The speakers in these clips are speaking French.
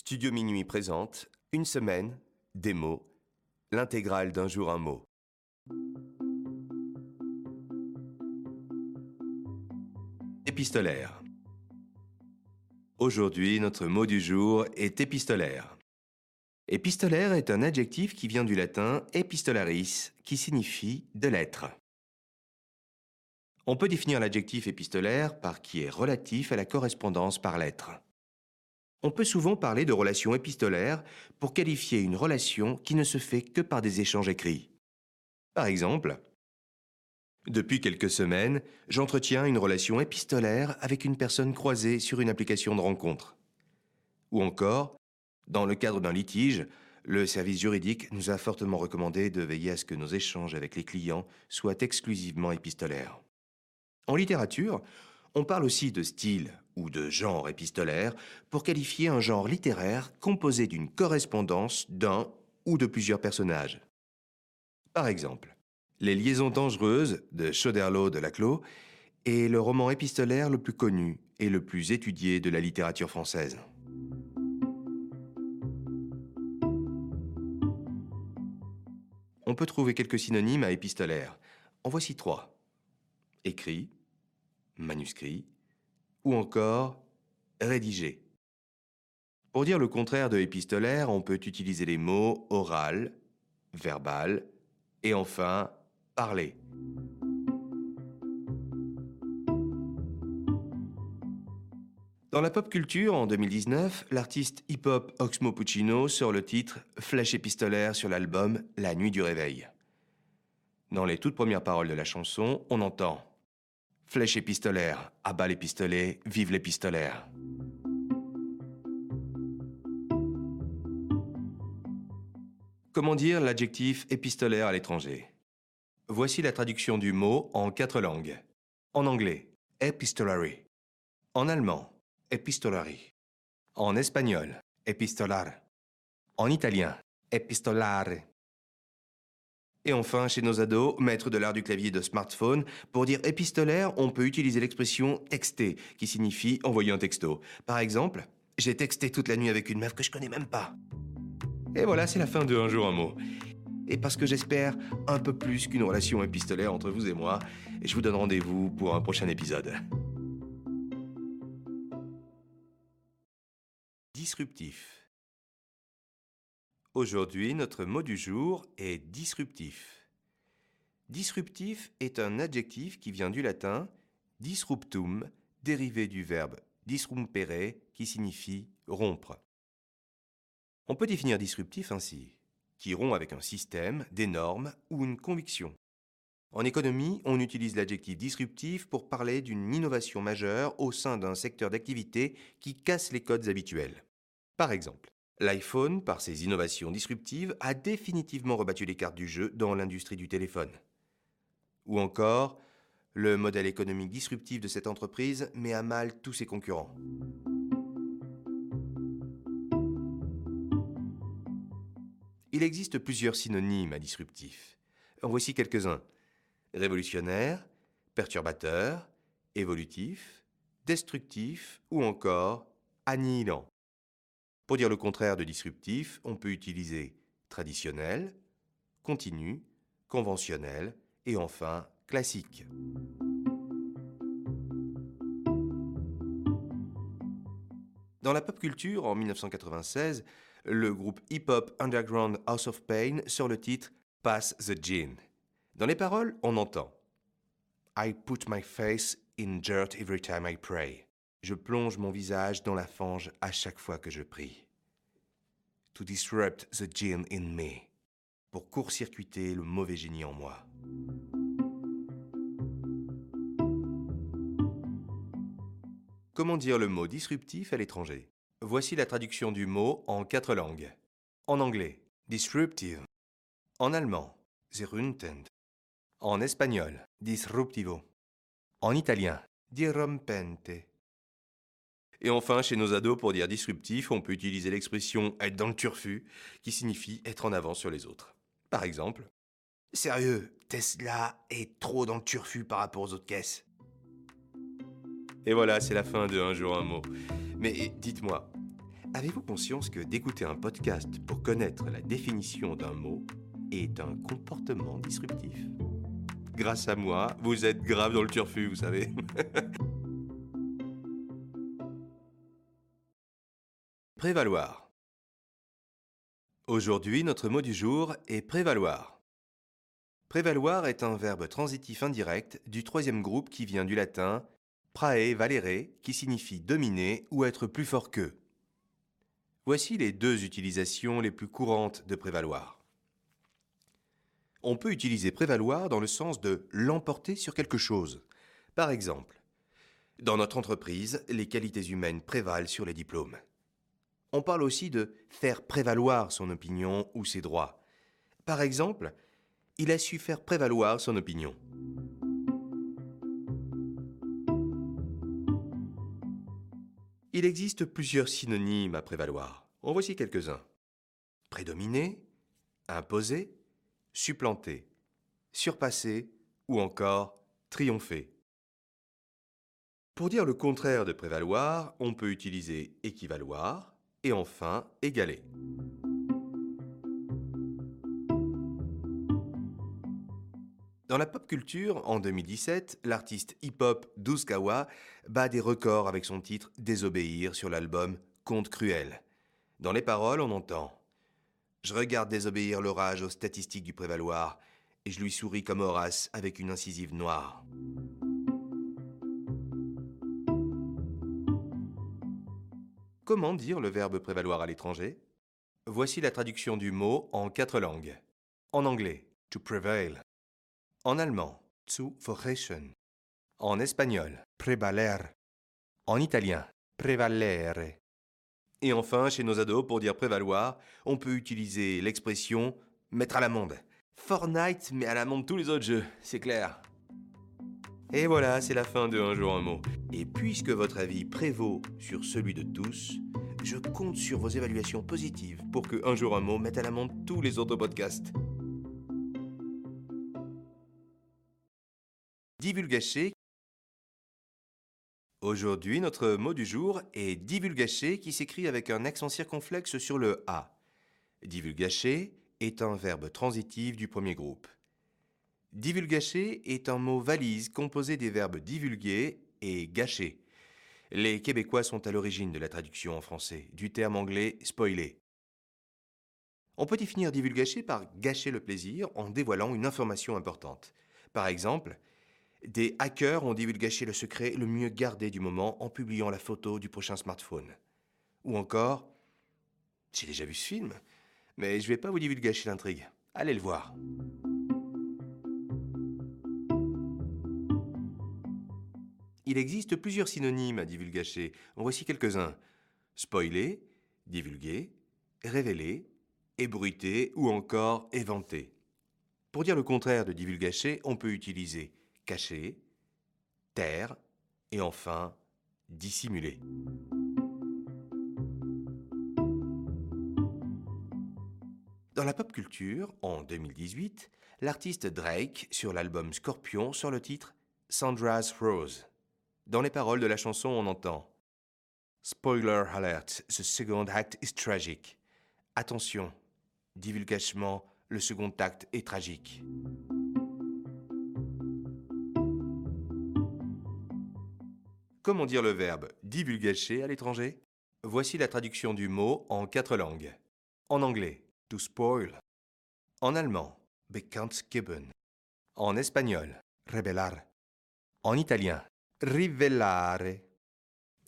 Studio Minuit présente Une semaine, des mots, l'intégrale d'un jour un mot. Épistolaire. Aujourd'hui, notre mot du jour est épistolaire. Épistolaire est un adjectif qui vient du latin epistolaris, qui signifie de l'être. On peut définir l'adjectif épistolaire par qui est relatif à la correspondance par lettres. On peut souvent parler de relation épistolaire pour qualifier une relation qui ne se fait que par des échanges écrits. Par exemple, depuis quelques semaines, j'entretiens une relation épistolaire avec une personne croisée sur une application de rencontre. Ou encore, dans le cadre d'un litige, le service juridique nous a fortement recommandé de veiller à ce que nos échanges avec les clients soient exclusivement épistolaires. En littérature, on parle aussi de style ou de genre épistolaire pour qualifier un genre littéraire composé d'une correspondance d'un ou de plusieurs personnages. Par exemple, Les Liaisons dangereuses de Choderlos de Laclos est le roman épistolaire le plus connu et le plus étudié de la littérature française. On peut trouver quelques synonymes à épistolaire. En voici 3. Écrit, manuscrit, ou encore rédigé. Pour dire le contraire de épistolaire, on peut utiliser les mots oral, verbal et enfin parler. Dans la pop culture, en 2019, l'artiste hip-hop Oxmo Puccino sort le titre Flash épistolaire sur l'album La nuit du réveil. Dans les toutes premières paroles de la chanson, on entend Flèche épistolaire, à bas les pistolets, vive l'épistolaire. Comment dire l'adjectif épistolaire à l'étranger? Voici la traduction du mot en 4 langues. En anglais, epistolary. En allemand, epistolari. En espagnol, epistolar. En italien, epistolare. Et enfin, chez nos ados, maîtres de l'art du clavier de smartphone, pour dire épistolaire, on peut utiliser l'expression texter, qui signifie envoyer un texto. Par exemple, j'ai texté toute la nuit avec une meuf que je connais même pas. Et voilà, c'est la fin de Un jour un mot. Et parce que j'espère un peu plus qu'une relation épistolaire entre vous et moi, je vous donne rendez-vous pour un prochain épisode. Disruptif. Aujourd'hui, notre mot du jour est disruptif. Disruptif est un adjectif qui vient du latin disruptum, dérivé du verbe disrumpere, qui signifie rompre. On peut définir disruptif ainsi, qui rompt avec un système, des normes ou une conviction. En économie, on utilise l'adjectif disruptif pour parler d'une innovation majeure au sein d'un secteur d'activité qui casse les codes habituels. Par exemple, l'iPhone, par ses innovations disruptives, a définitivement rebattu les cartes du jeu dans l'industrie du téléphone. Ou encore, le modèle économique disruptif de cette entreprise met à mal tous ses concurrents. Il existe plusieurs synonymes à disruptif. En voici quelques-uns. Révolutionnaire, perturbateur, évolutif, destructif ou encore annihilant. Pour dire le contraire de disruptif, on peut utiliser traditionnel, continu, conventionnel et enfin classique. Dans la pop culture, en 1996, le groupe hip-hop underground House of Pain sort le titre Pass the Gin. Dans les paroles, on entend I put my face in dirt every time I pray. Je plonge mon visage dans la fange à chaque fois que je prie. To disrupt the gin in me. Pour court-circuiter le mauvais génie en moi. Comment dire le mot disruptif à l'étranger? Voici la traduction du mot en 4 langues. En anglais, disruptive. En allemand, zerruntend. En espagnol, disruptivo. En italien, dirompente. Et enfin, chez nos ados, pour dire disruptif, on peut utiliser l'expression être dans le turfu, qui signifie être en avance sur les autres. Par exemple, sérieux, Tesla est trop dans le turfu par rapport aux autres caisses. Et voilà, c'est la fin de Un jour un mot. Mais dites-moi, Avez-vous conscience que d'écouter un podcast pour connaître la définition d'un mot est un comportement disruptif? Grâce à moi, vous êtes grave dans le turfu, vous savez. Prévaloir. Aujourd'hui, notre mot du jour est prévaloir. Prévaloir est un verbe transitif indirect du troisième groupe qui vient du latin prae valere, qui signifie dominer ou être plus fort qu'eux. Voici les deux utilisations les plus courantes de prévaloir. On peut utiliser prévaloir dans le sens de l'emporter sur quelque chose. Par exemple, dans notre entreprise, les qualités humaines prévalent sur les diplômes. On parle aussi de faire prévaloir son opinion ou ses droits. Par exemple, il a su faire prévaloir son opinion. Il existe plusieurs synonymes à prévaloir. En voici quelques-uns. Prédominer, imposer, supplanter, surpasser ou encore triompher. Pour dire le contraire de prévaloir, on peut utiliser équivaloir et enfin égaler. Dans la pop culture, en 2017, l'artiste hip-hop Douskawa bat des records avec son titre Désobéir sur l'album Conte cruel. Dans les paroles, on entend « Je regarde désobéir l'orage aux statistiques du prévaloir et je lui souris comme Horace avec une incisive noire. » Comment dire le verbe prévaloir à l'étranger? Voici la traduction du mot en 4 langues. En anglais, to prevail. En allemand, zu verherrschen. En espagnol, prevaler. En italien, prevalere. Et enfin, chez nos ados, pour dire prévaloir, on peut utiliser l'expression mettre à l'amende. Fortnite met à l'amende tous les autres jeux, c'est clair. Et voilà, c'est la fin de Un jour un mot. Et puisque votre avis prévaut sur celui de tous, je compte sur vos évaluations positives pour que Un jour un mot mette à l'amende tous les autres podcasts. Divulgacher. Aujourd'hui, notre mot du jour est divulgacher qui s'écrit avec un accent circonflexe sur le A. Divulgacher est un verbe transitif du premier groupe. Divulgacher est un mot valise composé des verbes divulguer et gâcher. Les Québécois sont à l'origine de la traduction en français du terme anglais spoiler. On peut définir divulgacher par gâcher le plaisir en dévoilant une information importante. Par exemple, des hackers ont divulgaché le secret le mieux gardé du moment en publiant la photo du prochain smartphone. Ou encore, j'ai déjà vu ce film, mais je vais pas vous divulgacher l'intrigue. Allez le voir. Il existe plusieurs synonymes à divulgacher. En voici quelques-uns. Spoiler, divulguer, révéler, ébruiter ou encore éventer. Pour dire le contraire de divulgacher, on peut utiliser cacher, taire et enfin dissimuler. Dans la pop culture, en 2018, l'artiste Drake, sur l'album Scorpion, sort le titre Sandra's Rose. Dans les paroles de la chanson, on entend Spoiler alert, the second act is tragic. Attention, divulgachement, le second acte est tragique. Comment dire le verbe divulgacher à l'étranger? Voici la traduction du mot en 4 langues. En anglais, to spoil. En allemand, bekanntgeben. En espagnol, revelar. En italien, rivelare.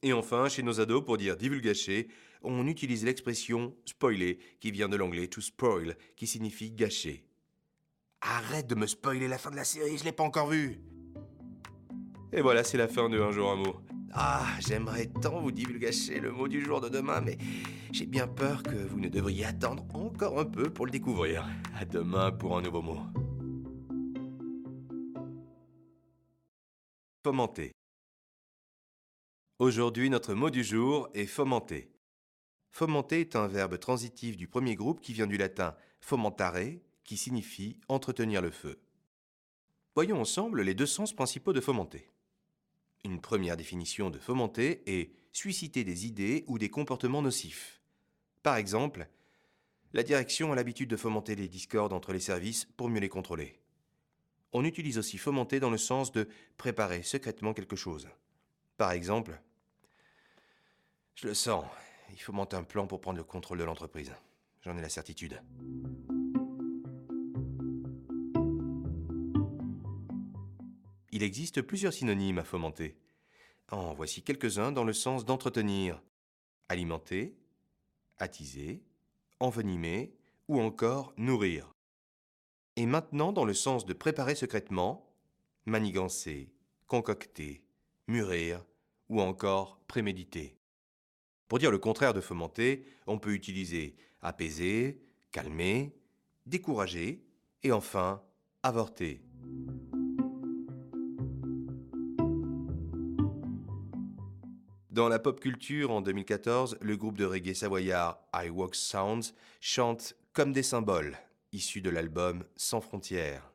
Et enfin, chez nos ados, pour dire divulgacher, on utilise l'expression spoiler, qui vient de l'anglais to spoil, qui signifie gâcher. Arrête de me spoiler la fin de la série, je l'ai pas encore vue. Et voilà, c'est la fin de Un jour un mot. Ah, j'aimerais tant vous divulgacher le mot du jour de demain, mais j'ai bien peur que vous ne devriez attendre encore un peu pour le découvrir. À demain pour un nouveau mot. Fomenter. Aujourd'hui, notre mot du jour est fomenter. Fomenter est un verbe transitif du premier groupe qui vient du latin fomentare, qui signifie entretenir le feu. Voyons ensemble les deux sens principaux de fomenter. Une première définition de fomenter est susciter des idées ou des comportements nocifs. Par exemple, la direction a l'habitude de fomenter les discordes entre les services pour mieux les contrôler. On utilise aussi fomenter dans le sens de préparer secrètement quelque chose. Par exemple, je le sens, il fomente un plan pour prendre le contrôle de l'entreprise. J'en ai la certitude. Il existe plusieurs synonymes à fomenter. En voici quelques-uns dans le sens d'entretenir, alimenter, attiser, envenimer ou encore nourrir. Et maintenant dans le sens de préparer secrètement, manigancer, concocter, mûrir ou encore préméditer. Pour dire le contraire de fomenter, on peut utiliser apaiser, calmer, décourager et enfin avorter. Dans la pop culture, en 2014, le groupe de reggae savoyard iWalk Sounds chante Comme des symboles, issu de l'album Sans frontières.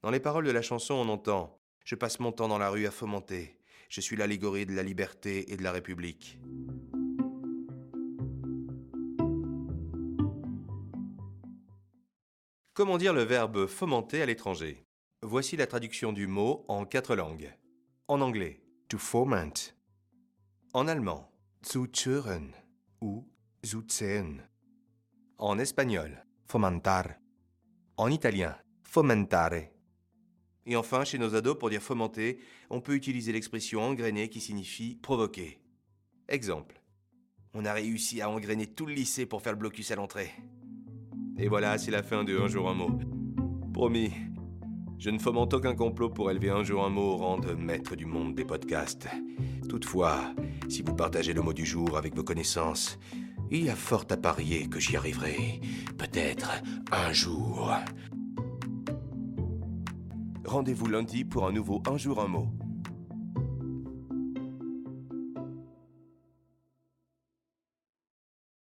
Dans les paroles de la chanson, on entend « Je passe mon temps dans la rue à fomenter. Je suis l'allégorie de la liberté et de la République. » Comment dire le verbe fomenter à l'étranger? Voici la traduction du mot en 4 langues. En anglais, to foment. En allemand, zu schüren ou zu sehen. En espagnol, fomentar. En italien, fomentare. Et enfin, chez nos ados, pour dire fomenter, on peut utiliser l'expression engrainer qui signifie provoquer. Exemple. On a réussi à engrainer tout le lycée pour faire le blocus à l'entrée. Et voilà, c'est la fin de Un jour un mot. Promis, je ne fomente aucun complot pour élever un jour un mot au rang de maître du monde des podcasts. Toutefois, si vous partagez le mot du jour avec vos connaissances, il y a fort à parier que j'y arriverai, peut-être un jour. Rendez-vous lundi pour un nouveau Un jour un mot.